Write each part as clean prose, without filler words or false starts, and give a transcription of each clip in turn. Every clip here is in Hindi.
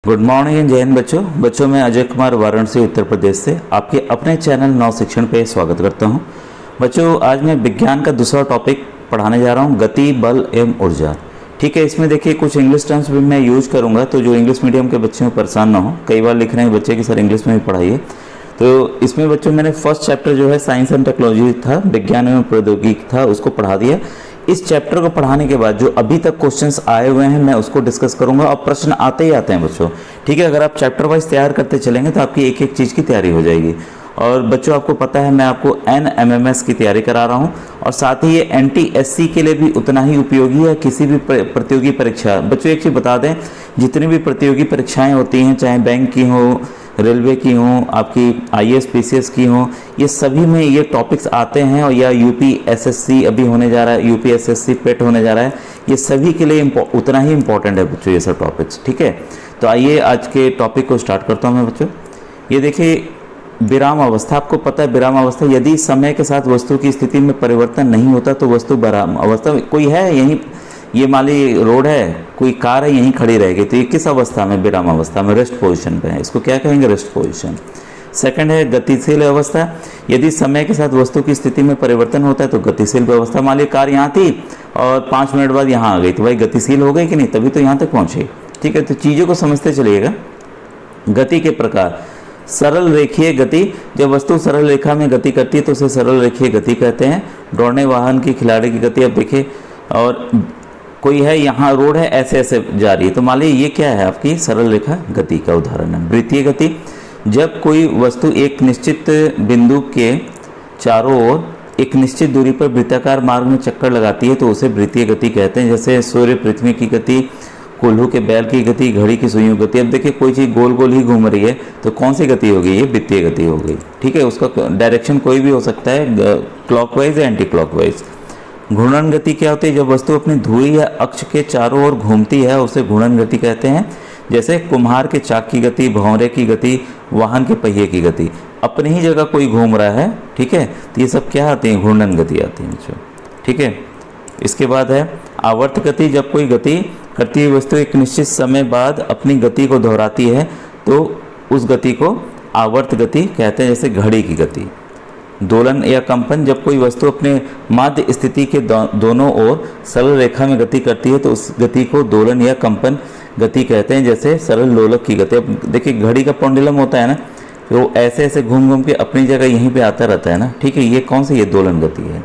गुड मॉर्निंग एंड जय हिंद बच्चों मैं अजय कुमार वाराणसी उत्तर प्रदेश से आपके अपने चैनल नव शिक्षण पे स्वागत करता हूं। बच्चों आज मैं विज्ञान का दूसरा टॉपिक पढ़ाने जा रहा हूं, गति, बल एवं ऊर्जा। ठीक है, इसमें देखिए कुछ इंग्लिश टर्म्स भी मैं यूज करूंगा, तो जो इंग्लिश मीडियम के बच्चे परेशान ना हो। कई बार लिख रहे हैं बच्चे कि सर इंग्लिश में भी पढ़ाइए। तो इसमें बच्चों मैंने फर्स्ट चैप्टर जो है साइंस एंड टेक्नोलॉजी था, विज्ञान एवं प्रौद्योगिकी था, उसको पढ़ा दिया। इस चैप्टर को पढ़ाने के बाद जो अभी तक क्वेश्चंस आए हुए हैं मैं उसको डिस्कस करूंगा, और प्रश्न आते ही आते हैं बच्चों। ठीक है, अगर आप चैप्टर वाइज तैयार करते चलेंगे तो आपकी एक एक चीज़ की तैयारी हो जाएगी। और बच्चों आपको पता है मैं आपको NMMS की तैयारी करा रहा हूं, और साथ ही ये NTSC के लिए भी उतना ही उपयोगी है, किसी भी प्रतियोगी परीक्षा। बच्चों एक चीज़ बता दें, जितनी भी प्रतियोगी परीक्षाएं होती हैं, चाहे बैंक की हो, रेलवे की हो, आपकी IAS PCS की हो, ये सभी में ये टॉपिक्स आते हैं। और या UPSSC अभी होने जा रहा है, UPSSC पेट होने जा रहा है, ये सभी के लिए उतना ही इम्पोर्टेंट है बच्चों ये सब टॉपिक्स। ठीक है, तो आइए आज के टॉपिक को स्टार्ट करता हूँ मैं बच्चों। ये देखिए विराम अवस्था, आपको पता है विराम अवस्था, यदि समय के साथ वस्तु की स्थिति में परिवर्तन नहीं होता तो वस्तु विराम अवस्था। कोई है यहीं, ये मान ली रोड है, कोई कार है यहीं खड़ी रहेगी, तो ये किस अवस्था में? विराम अवस्था में, रेस्ट पोजीशन पे है। इसको क्या कहेंगे? Rest position. सेकंड है गतिशील अवस्था, यदि समय के साथ वस्तु की स्थिति में परिवर्तन होता है तो गतिशील अवस्था। मान ली कार यहाँ थी और 5 मिनट बाद यहाँ आ गई, तो भाई गतिशील हो गई कि नहीं? तभी तो यहाँ तक पहुँची। ठीक है, तो चीज़ों को समझते चलिएगा। गति के प्रकार, सरल रेखीय गति, जब वस्तु सरल रेखा में गति करती है तो उसे सरल रेखीय गति कहते हैं। दौड़ने वाहन की, खिलाड़ी की गति। अब देखिए, और कोई है यहाँ रोड है, ऐसे ऐसे जा रही है, तो मान लीजिए ये क्या है? आपकी सरल रेखा गति का उदाहरण है। वृत्तीय गति, जब कोई वस्तु एक निश्चित बिंदु के चारों ओर एक निश्चित दूरी पर वृत्ताकार मार्ग में चक्कर लगाती है तो उसे वृत्तीय गति कहते हैं। जैसे सूर्य पृथ्वी की गति, कोल्हू के बैल की गति, घड़ी की सुइयों की गति। अब देखिए कोई चीज़ गोल गोल ही घूम रही है तो कौन सी गति होगी? ये वृत्तीय गति हो गई। ठीक है, उसका डायरेक्शन कोई भी हो सकता है, क्लॉकवाइज या एंटी क्लॉकवाइज। घूर्णन गति क्या होती है? जब वस्तु अपनी धुरी या अक्ष के चारों ओर घूमती है उसे घूर्णन गति कहते हैं। जैसे कुम्हार के चाक की गति, भंवरे की गति, वाहन के पहिए की गति। अपनी ही जगह कोई घूम रहा है, ठीक है, तो ये सब क्या आती है? घूर्णन गति आती है बच्चों। ठीक है, इसके बाद है आवर्त गति, जब कोई गति करती हुई वस्तु एक निश्चित समय बाद अपनी गति को दोहराती है तो उस गति को आवर्त गति कहते हैं। जैसे घड़ी की गति। दोलन या कंपन, जब कोई वस्तु अपने माध्य स्थिति के दोनों ओर सरल रेखा में गति करती है तो उस गति को दोलन या कंपन गति कहते हैं। जैसे सरल लोलक की गति। अब देखिए घड़ी का पेंडुलम होता है ना, तो वो ऐसे ऐसे घूम घूम के अपनी जगह यहीं पे आता रहता है ना। ठीक है, ये कौन सी? ये दोलन गति है।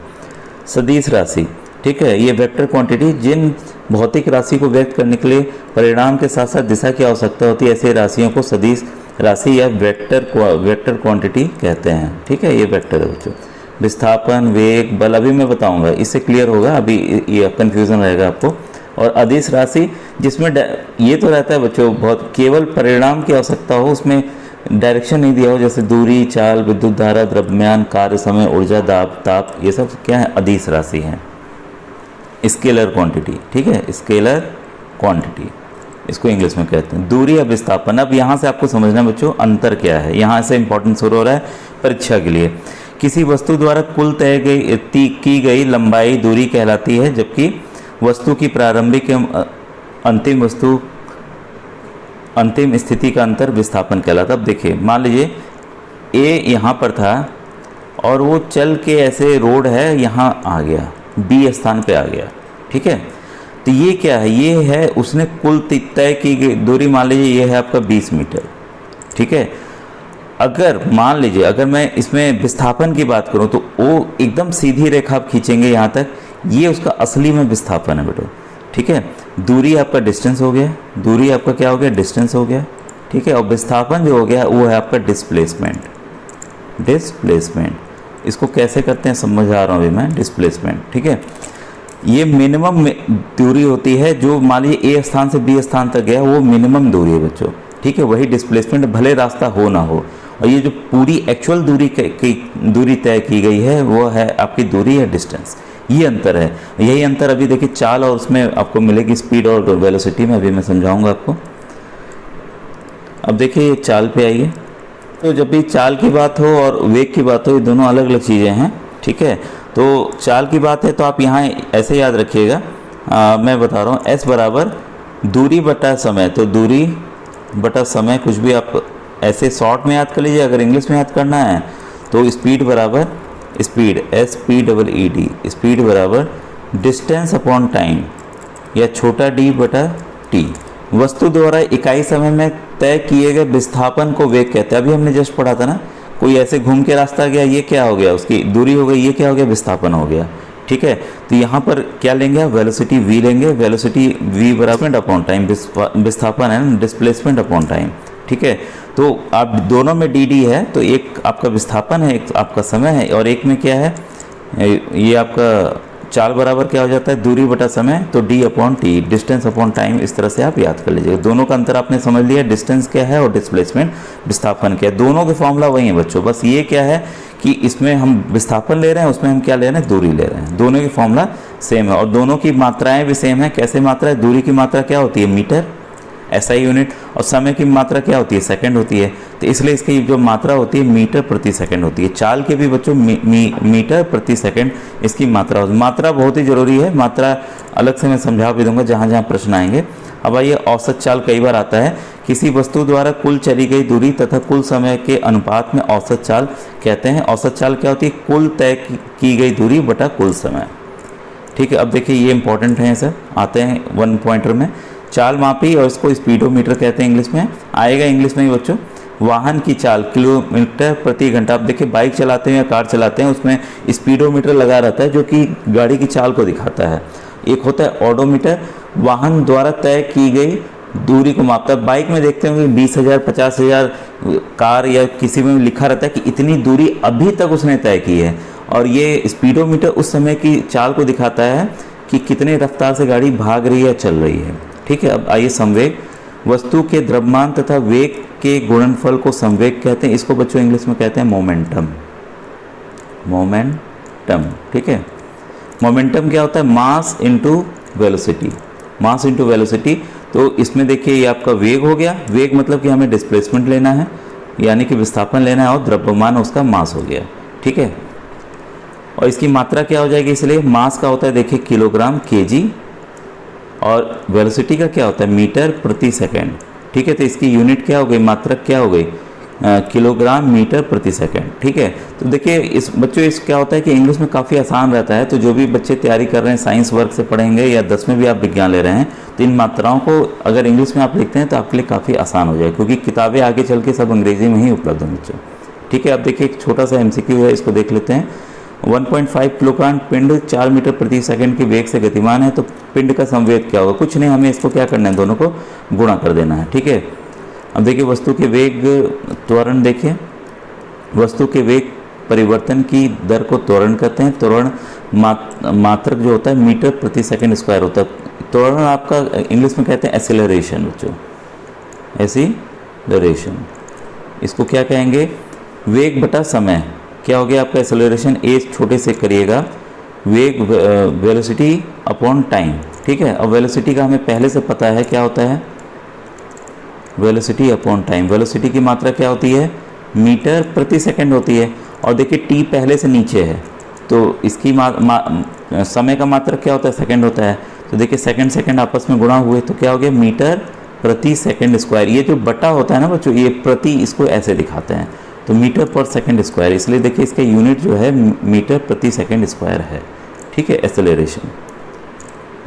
सदिश राशि, ठीक है, ये वेक्टर क्वांटिटी, जिन भौतिक राशि को व्यक्त करने के लिए परिणाम के साथ साथ दिशा की आवश्यकता होती है, ऐसे राशियों को सदिश राशि या वेक्टर क्वांटिटी कहते हैं। ठीक है, ये वेक्टर है बच्चों। विस्थापन, वेग, बल अभी मैं बताऊंगा, इससे क्लियर होगा, अभी ये कंफ्यूजन रहेगा आपको। और अदिश राशि, जिसमें ये तो रहता है बच्चों बहुत, केवल परिणाम की आवश्यकता हो, उसमें डायरेक्शन नहीं दिया हो, जैसे दूरी, चाल, विद्युत धारा, द्रव्यमान, कार्य समय, ऊर्जा, दाब, ताप, ये सब क्या है? अदिश राशि है। स्केलर क्वांटिटी, ठीक है, स्केलर क्वांटिटी इसको इंग्लिश में कहते हैं। दूरी या विस्थापन, अब यहाँ से आपको समझना बच्चों अंतर क्या है, यहाँ से इंपॉर्टेंट शुरू हो रहा है परीक्षा के लिए। किसी वस्तु द्वारा कुल की गई लंबाई दूरी कहलाती है, जबकि वस्तु की प्रारंभिक एवं अंतिम स्थिति का अंतर विस्थापन कहलाता है। अब देखिए मान लीजिए A यहाँ पर था और वो चल के ऐसे रोड है यहाँ आ गया, B स्थान पे आ गया। ठीक है, तो ये क्या है? ये है उसने कुल तय की गई दूरी, मान लीजिए ये है आपका 20 मीटर। ठीक है, अगर मान लीजिए अगर मैं इसमें विस्थापन की बात करूं तो वो एकदम सीधी रेखा आप खींचेंगे यहाँ तक, ये उसका असली में विस्थापन है बेटो। ठीक है, दूरी आपका डिस्टेंस हो गया, दूरी आपका क्या हो गया? डिस्टेंस हो गया। ठीक है, और विस्थापन जो हो गया वो है आपका डिस्प्लेसमेंट। इसको कैसे करते हैं समझा रहा हूँ अभी मैं, डिस्प्लेसमेंट। ठीक है, ये मिनिमम दूरी होती है, जो मान लीजिए A स्थान से B स्थान तक गया, वो मिनिमम दूरी है बच्चों। ठीक है, वही डिस्प्लेसमेंट, भले रास्ता हो ना हो। और ये जो पूरी एक्चुअल दूरी तय की गई है वो है आपकी दूरी या डिस्टेंस। ये अंतर है, यही अंतर अभी देखिए चाल और उसमें आपको मिलेगी स्पीड और वेलोसिटी में, अभी मैं समझाऊंगा आपको। अब देखिए चाल पे आइए, तो जब भी चाल की बात हो और वेग की बात हो, ये दोनों अलग अलग चीज़ें हैं। ठीक है, तो चाल की बात है तो आप यहाँ ऐसे याद रखिएगा, मैं बता रहा हूँ S बराबर दूरी बटा समय। तो दूरी बटा समय, कुछ भी आप ऐसे शॉर्ट में याद कर लीजिए। अगर इंग्लिश में याद करना है तो स्पीड बराबर स्पीड, SPEED, स्पीड बराबर डिस्टेंस अपॉन टाइम या छोटा d बटा t। वस्तु द्वारा इकाई समय में तय किए गए विस्थापन को वेग कहते हैं। अभी हमने जस्ट पढ़ा था ना, कोई ऐसे घूम के रास्ता गया, ये क्या हो गया, उसकी दूरी हो गई, ये क्या हो गया, विस्थापन हो गया। ठीक है, तो यहाँ पर क्या लेंगे, वेलोसिटी v लेंगे। वेलोसिटी v बराबर अपॉन टाइम, विस्थापन है ना, डिस्प्लेसमेंट अपॉन टाइम। ठीक है, तो आप दोनों में dd है, तो एक आपका विस्थापन है, एक आपका समय है, और एक में क्या है, ये आपका चाल बराबर क्या हो जाता है, दूरी बटा समय, तो d upon T, distance upon time. इस तरह से आप याद कर लीजिएगा। दोनों का अंतर आपने समझ लिया, डिस्टेंस क्या है और डिस्प्लेसमेंट विस्थापन क्या है। दोनों के फॉर्मूला वही है बच्चों, बस ये क्या है कि इसमें हम विस्थापन ले रहे हैं, उसमें हम क्या ले रहे हैं, दूरी ले रहे हैं। दोनों की फॉर्मूला सेम है और दोनों की मात्राएं भी सेम है। कैसे मात्रा है, दूरी की मात्रा क्या होती है, मीटर SI यूनिट, और समय की मात्रा क्या होती है, सेकंड होती है। तो इसलिए इसकी जो मात्रा होती है मीटर प्रति सेकंड होती है। चाल के भी बच्चों मीटर प्रति सेकंड इसकी मात्रा होती है। मात्रा बहुत ही जरूरी है, मात्रा अलग से मैं समझा भी दूंगा जहाँ जहाँ प्रश्न आएंगे। अब आइए, औसत चाल कई बार आता है, किसी वस्तु द्वारा कुल चली गई दूरी तथा कुल समय के अनुपात में औसत चाल कहते हैं। औसत चाल क्या होती है, कुल तय की गई दूरी बटा कुल समय। ठीक है, अब देखिए ये इंपॉर्टेंट है, सर आते हैं 1 पॉइंटर में। चाल मापी, और इसको स्पीडोमीटर कहते हैं, इंग्लिश में आएगा, इंग्लिश में ही बच्चों। वाहन की चाल किलोमीटर प्रति घंटा। आप देखिए बाइक चलाते हैं या कार चलाते हैं, उसमें स्पीडोमीटर लगा रहता है जो कि गाड़ी की चाल को दिखाता है। एक होता है ऑडोमीटर, वाहन द्वारा तय की गई दूरी को मापता है। बाइक में देखते होंगे 20,000 50,000, कार या किसी में लिखा रहता है कि इतनी दूरी अभी तक उसने तय की है। और ये स्पीडोमीटर उस समय की चाल को दिखाता है कि कितने रफ्तार से गाड़ी भाग रही है, चल रही है। ठीक है, अब आइए संवेग। वस्तु के द्रव्यमान तथा वेग के गुणनफल को संवेग कहते हैं। इसको बच्चों इंग्लिश में कहते हैं मोमेंटम। मोमेंटम, ठीक है। मोमेंटम क्या होता है, mass into velocity, mass into velocity. तो इसमें देखिए ये आपका वेग हो गया, वेग मतलब कि हमें डिस्प्लेसमेंट लेना है, यानी कि विस्थापन लेना है, और द्रव्यमान उसका मास हो गया। ठीक है, और इसकी मात्रा क्या हो जाएगी, इसलिए मास का होता है देखिए किलोग्राम kg, और वेलोसिटी का क्या होता है मीटर प्रति सेकंड। ठीक है, तो इसकी यूनिट क्या हो गई, मात्रक क्या हो गई, किलोग्राम मीटर प्रति सेकंड। ठीक है, तो देखिए इस बच्चों इस क्या होता है कि इंग्लिश में काफ़ी आसान रहता है। तो जो भी बच्चे तैयारी कर रहे हैं, साइंस वर्ग से पढ़ेंगे या 10 में भी आप विज्ञान ले रहे हैं, तो इन मात्राओं को अगर इंग्लिश में आप लिखते हैं तो आपके लिए काफ़ी आसान हो जाए, क्योंकि किताबें आगे चल के सब अंग्रेजी में ही उपलब्ध हैं बच्चों। ठीक है, अब देखिए एक छोटा सा MCQ है, इसको देख लेते हैं। 1.5 किलोग्राम पिंड 4 मीटर प्रति सेकंड के वेग से गतिमान है, तो पिंड का संवेग क्या होगा, कुछ नहीं, हमें इसको क्या करना है, दोनों को गुणा कर देना है। ठीक है, अब देखिए वस्तु के वेग त्वरण, देखिए वस्तु के वेग परिवर्तन की दर को त्वरण कहते हैं। त्वरण मात्रक जो होता है मीटर प्रति सेकंड स्क्वायर होता है। त्वरण आपका इंग्लिश में कहते हैं एक्सेलरेशन बच्चों, एक्सेलरेशन। इसको क्या कहेंगे, वेग बटा समय क्या हो गया आपका एक्सेलरेशन, ए छोटे से करिएगा, वेग वेलोसिटी अपॉन टाइम। ठीक है, अब वेलोसिटी का हमें पहले से पता है क्या होता है, वेलोसिटी अपॉन टाइम। वेलोसिटी की मात्रा क्या होती है, मीटर प्रति सेकंड होती है, और देखिए टी पहले से नीचे है, तो इसकी समय का मात्रा क्या होता है, सेकंड होता है। तो देखिए सेकंड सेकंड आपस में गुणा हुए तो क्या हो गया, मीटर प्रति सेकंड स्क्वायर। ये जो बटा होता है ना बच्चों, ये प्रति, इसको ऐसे दिखाते हैं, तो मीटर पर सेकंड स्क्वायर, इसलिए देखिए इसका यूनिट जो है मीटर प्रति सेकंड स्क्वायर है। ठीक है, एक्सेलरेशन।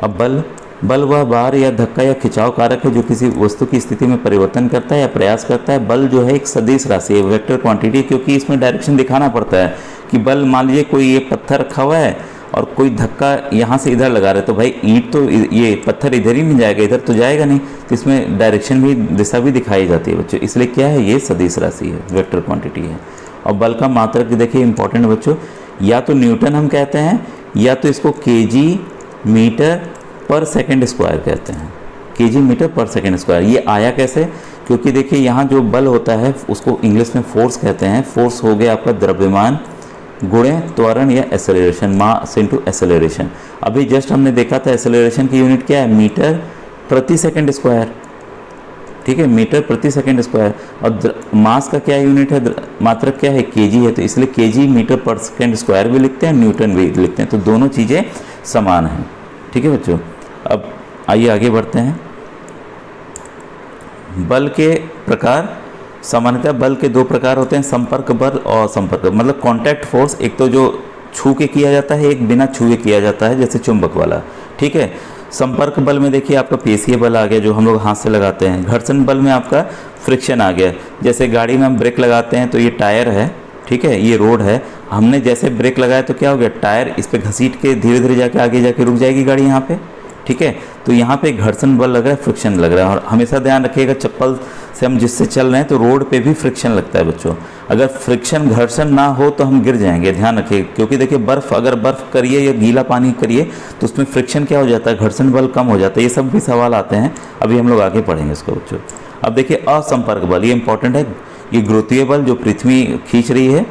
अब बल वह भार या धक्का या खिंचाव कारक है जो किसी वस्तु की स्थिति में परिवर्तन करता है या प्रयास करता है। बल जो है एक सदिश राशि है, वेक्टर क्वांटिटी, क्योंकि इसमें डायरेक्शन दिखाना पड़ता है कि बल, मान लीजिए कोई ये पत्थर रखा हुआ है और कोई धक्का यहाँ से इधर लगा रहे, तो भाई ईंट तो ये पत्थर इधर ही नहीं जाएगा, इधर तो जाएगा नहीं, तो इसमें डायरेक्शन भी, दिशा भी दिखाई जाती है बच्चों। इसलिए क्या है, ये सदिश राशि है, वेक्टर क्वांटिटी है। और बल का मात्रक देखिए इंपॉर्टेंट बच्चों, या तो न्यूटन हम कहते हैं, या तो इसको kg मीटर पर सेकंड स्क्वायर कहते हैं, kg मीटर पर सेकंड स्क्वायर। ये आया कैसे, क्योंकि देखिए यहाँ जो बल होता है उसको इंग्लिश में फोर्स कहते हैं। फोर्स हो गया आपका द्रव्यमान गुणे त्वरण या एक्सेलरेशन, मास इनटू एक्सेलरेशन। अभी जस्ट हमने देखा था एक्सेलरेशन की यूनिट क्या है, मीटर प्रति सेकंड स्क्वायर। ठीक है, मीटर प्रति सेकंड स्क्वायर। और मास का क्या यूनिट है, मात्रक क्या है, kg है, तो इसलिए kg मीटर पर सेकंड स्क्वायर भी लिखते हैं, न्यूटन भी लिखते हैं, तो दोनों चीज़ें समान हैं। ठीक है बच्चों, अब आइए आगे बढ़ते हैं। बल के प्रकार, सामान्यतः बल के दो प्रकार होते हैं, संपर्क बल और संपर्क मतलब कॉन्टैक्ट फोर्स। एक तो जो छू के किया जाता है, एक बिना छुए किया जाता है, जैसे चुंबक वाला, ठीक है। संपर्क बल में देखिए आपका पेशीय बल आ गया जो हम लोग हाथ से लगाते हैं। घर्षण बल में आपका फ्रिक्शन आ गया, जैसे गाड़ी में हम ब्रेक लगाते हैं तो ये टायर है, ठीक है, ये रोड है, हमने जैसे ब्रेक लगाया तो क्या हो गया, टायर इस पर घसीट के धीरे धीरे जाके आगे जाके रुक जाएगी गाड़ी यहाँ पे, ठीक है। तो यहाँ पे घर्षण बल लग रहा है, फ्रिक्शन लग रहा है। और हमेशा ध्यान रखिएगा चप्पल से हम जिससे चल रहे हैं तो रोड पे भी फ्रिक्शन लगता है बच्चों। अगर फ्रिक्शन घर्षण ना हो तो हम गिर जाएंगे, ध्यान रखिए, क्योंकि देखिए बर्फ़, अगर बर्फ़ करिए या गीला पानी करिए तो उसमें फ्रिक्शन क्या हो जाता है, घर्षण बल कम हो जाता है। ये सब भी सवाल आते हैं, अभी हम लोग आगे पढ़ेंगे इसको बच्चों। अब देखिए असंपर्क बल, ये इंपॉर्टेंट है। ये गुरुत्वीय बल जो पृथ्वी खींच रही है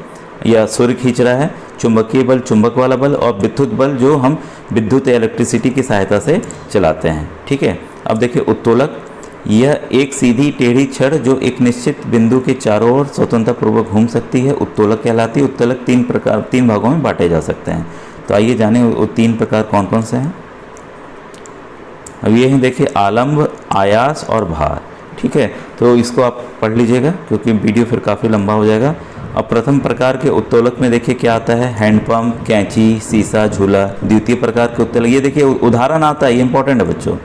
या सूर्य खींच रहा है, चुंबकीय बल चुंबक वाला बल, और विद्युत बल जो हम विद्युत इलेक्ट्रिसिटी की सहायता से चलाते हैं, ठीक है। अब देखिए उत्तोलक, यह एक सीधी टेढ़ी छड़ जो एक निश्चित बिंदु के चारों ओर स्वतंत्रपूर्वक घूम सकती है, उत्तोलक कहलाती है। उत्तोलक तीन भागों में बांटे जा सकते हैं। तो आइए जाने वो तीन प्रकार कौन कौन से हैं। अब ये हैं देखिए आलम्ब, आयास और भार, ठीक है। तो इसको आप पढ़ लीजिएगा क्योंकि वीडियो फिर काफ़ी लंबा हो जाएगा। अब प्रथम प्रकार के उत्तोलक में देखिए क्या आता है, हैंडपंप, कैंची, सीसा, झूला। द्वितीय प्रकार के उत्तोलक, ये देखिए उदाहरण आता है, ये इंपॉर्टेंट है बच्चों,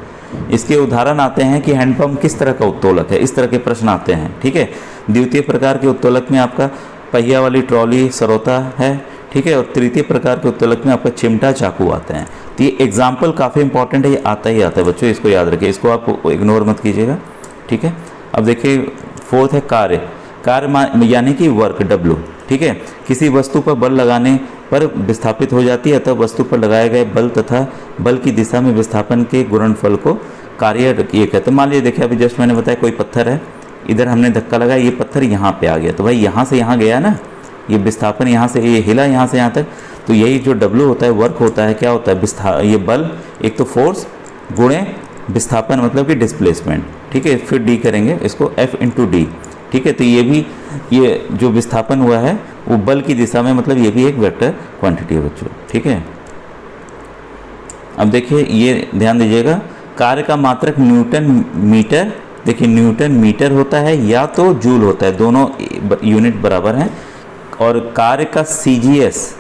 इसके उदाहरण आते हैं कि हैंडपंप किस तरह का उत्तोलक है, इस तरह के प्रश्न आते हैं, ठीक है। द्वितीय प्रकार के उत्तोलक में आपका पहिया वाली ट्रॉली, सरौता है, ठीक है। और तृतीय प्रकार के उत्तोलक में आपका चिमटा, चाकू आते हैं। तो ये एग्जाम्पल काफ़ी इंपॉर्टेंट है, ये आता ही आता है बच्चों, इसको याद रखिए, इसको आप इग्नोर मत कीजिएगा, ठीक है। अब देखिए फोर्थ है कार्य, कार्य यानी कि वर्क, W, ठीक है। किसी वस्तु पर बल लगाने पर विस्थापित हो जाती है, अतः वस्तु पर लगाए गए बल तथा बल की दिशा में विस्थापन के गुणनफल को कार्य ये कहते हैं। मान लीजिए देखिए अभी जस्ट मैंने बताया कोई पत्थर है, इधर हमने धक्का लगाया, ये पत्थर यहाँ पे आ गया, तो भाई यहाँ से यहाँ गया ना, ये विस्थापन यहाँ से, ये हिला यहाँ से यहाँ तक, तो यही जो W होता है, वर्क होता है, क्या होता है, ये बल, एक तो फोर्स गुणे विस्थापन मतलब कि डिस्प्लेसमेंट, ठीक है। फिर D करेंगे इसको, F × D, ठीक है। तो ये भी, ये जो विस्थापन हुआ है वो बल की दिशा में, मतलब ये भी एक वेक्टर क्वांटिटी है बच्चों, ठीक है। अब देखिए ये ध्यान दीजिएगा, कार्य का मात्रक न्यूटन मीटर, देखिए न्यूटन मीटर होता है या तो जूल होता है, दोनों यूनिट बराबर हैं। और कार्य का CGS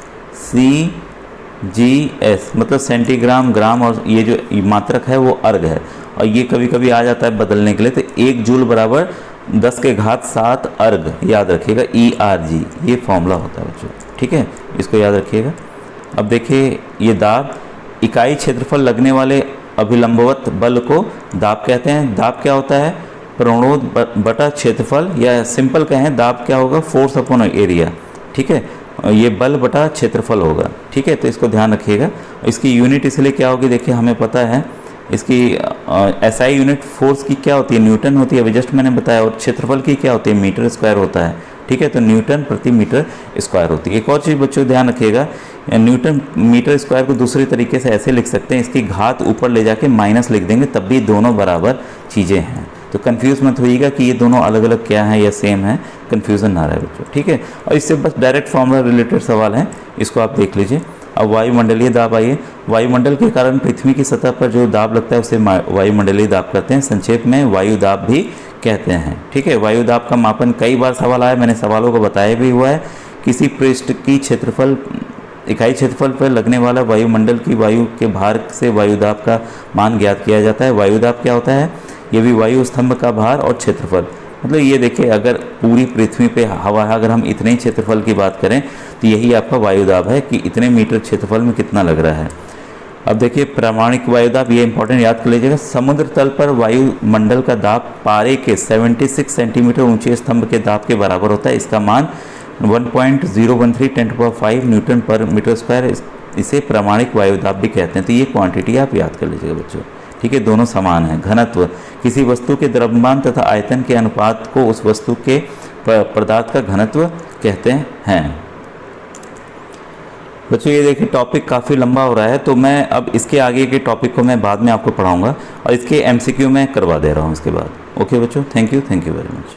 मतलब सेंटीग्राम, ग्राम, और ये जो मात्रक है वो अर्ग है, और ये कभी कभी आ जाता है बदलने के लिए, तो 1 जूल बराबर 10⁷ अर्ग, याद रखिएगा, ERG, ये फॉर्मूला होता है बच्चों, ठीक है, इसको याद रखिएगा। अब देखिए ये दाब, इकाई क्षेत्रफल लगने वाले अभिलंबवत बल को दाब कहते हैं। दाब क्या होता है, प्रणोद बटा क्षेत्रफल, या सिंपल कहें दाब क्या होगा, फोर्स अपॉन एरिया, ठीक है। ये बल बटा क्षेत्रफल होगा, ठीक है। तो इसको ध्यान रखिएगा। इसकी यूनिट इसलिए क्या होगी, देखिए हमें पता है इसकी SI यूनिट फोर्स की क्या होती है, न्यूटन होती है, अभी जस्ट मैंने बताया। और क्षेत्रफल की क्या होती है, मीटर स्क्वायर होता है, ठीक है। तो न्यूटन प्रति मीटर स्क्वायर होती है। एक और चीज़ बच्चों ध्यान रखिएगा, न्यूटन मीटर स्क्वायर को दूसरे तरीके से ऐसे लिख सकते हैं, इसकी घात ऊपर ले जाके माइनस लिख देंगे, तब भी दोनों बराबर चीज़ें हैं। तो कंफ्यूज मत होइएगा कि ये दोनों अलग अलग क्या है या सेम है, कंफ्यूजन ना रहे बच्चों, ठीक है। और इससे बस डायरेक्ट फॉर्मूला रिलेटेड सवाल है, इसको आप देख लीजिए। अब वायुमंडलीय दाब आइए, वायुमंडल के कारण पृथ्वी की सतह पर जो दाब लगता है उसे वायुमंडलीय दाब कहते हैं, संक्षेप में वायु दाब भी कहते हैं, ठीक है। वायु दाब का मापन कई बार सवाल आया, मैंने सवालों को बताया भी हुआ है। किसी पृष्ठ की क्षेत्रफल, इकाई क्षेत्रफल पर लगने वाला वायुमंडल की वायु के भार से वायु दाब का मान ज्ञात किया जाता है। वायु दाब क्या होता है, ये भी वायु स्तंभ का भार और क्षेत्रफल, मतलब ये देखिए अगर पूरी पृथ्वी पे हवा है, अगर हम इतने ही क्षेत्रफल की बात करें तो यही आपका वायुदाब है कि इतने मीटर क्षेत्रफल में कितना लग रहा है। अब देखिए प्रामाणिक वायुदाब, ये इंपॉर्टेंट याद कर लीजिएगा। समुद्र तल पर वायुमंडल का दाब पारे के 76 सेंटीमीटर ऊंचे स्तंभ के दाब के बराबर होता है। इसका मान 1.013 10⁵ न्यूटन पर मीटर स्क्वायर, इसे प्रामाणिक वायुदाब भी कहते हैं। तो ये क्वांटिटी आप याद कर लीजिएगा बच्चों, ठीक है। दोनों समान हैं। घनत्व, किसी वस्तु के द्रव्यमान तथा आयतन के अनुपात को उस वस्तु के पदार्थ का घनत्व कहते हैं। बच्चों ये देखिए टॉपिक काफ़ी लंबा हो रहा है, तो मैं अब इसके आगे के टॉपिक को मैं बाद में आपको पढ़ाऊंगा, और इसके MCQ में करवा दे रहा हूँ इसके बाद। ओके बच्चों, थैंक यू वेरी मच।